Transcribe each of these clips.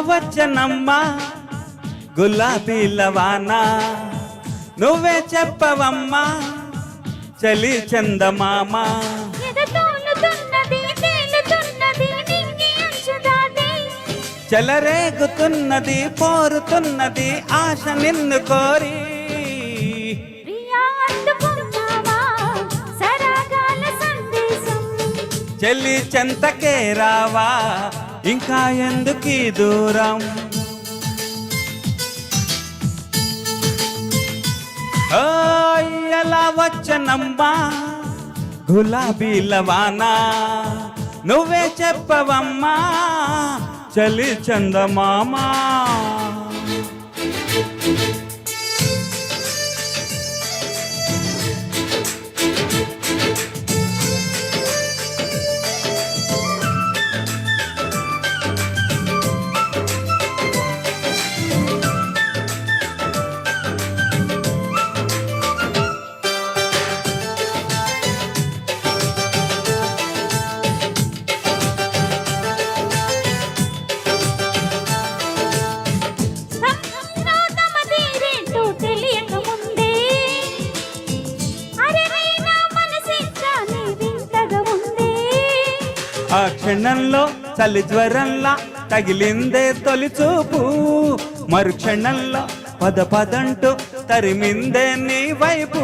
వచ్చనమ్మా గులాబీల వాన, నువ్వే చెప్పవమ్మా చలి చందమామ. చెలరేగుతున్నది పోరుతున్నది ఆశ నిన్ను కోరి, చెల్లి చెంతకే రావా ఇంకా ఎందుకీ దూరం. ఎలా వచ్చనమ్మా గులాబీల వాన, నువ్వే చెప్పవమ్మా చలి చందమామ. ఆ క్షణంలో చలి జ్వరంలా తగిలిందే తొలి చూపు, మరుక్షణంలో పద పదంటూ తరిమిందే నీ వైపు.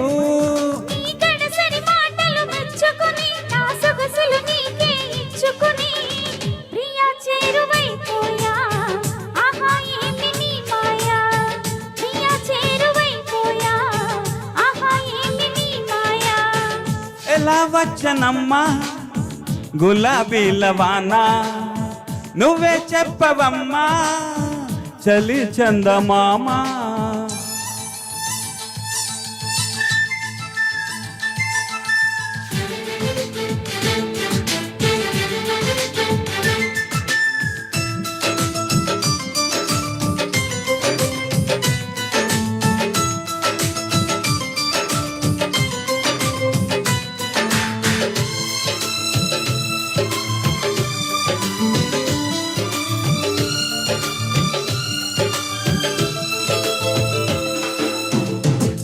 ఎలా వచ్చనమ్మా గులాబీల వాన, నువ్వే చెప్పవమ్మా చలి చందమామ.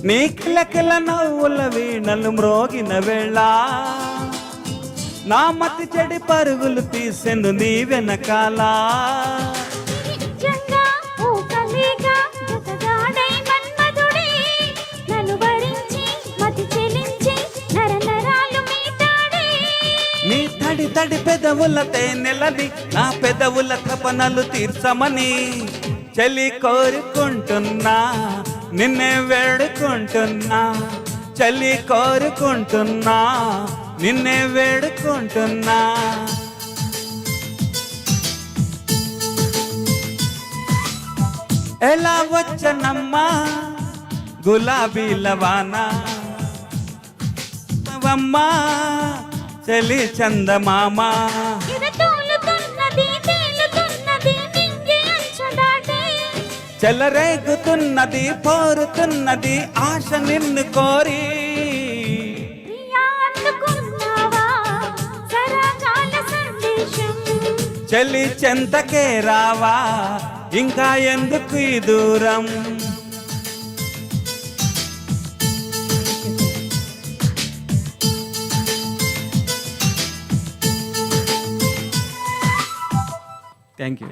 నీ కిలకిల నవ్వుల వీణలు మ్రోగిన వేళ, నా మతి చెడి పరుగులు తీసెను నీ వెనకాల. నీ తడి తడి పెదవుల తేనెలని నా పెదవుల తపనలు తీర్చమని చలి కోరుకుంటున్నా, నిన్నే వేడుకుంటున్నా. చలి కోరుకుంటున్నా, నిన్నే వేడుకుంటున్నా. ఎలా వచ్చనమ్మా గులాబీల వాన, అమ్మా చలి చందమామ. చెలరేగుతున్నది పోరుతున్నది ఆశ నిన్ను కోరి, చలి చెంతకే రావా ఇంకా ఎందుకు ఈ దూరం. Thank you.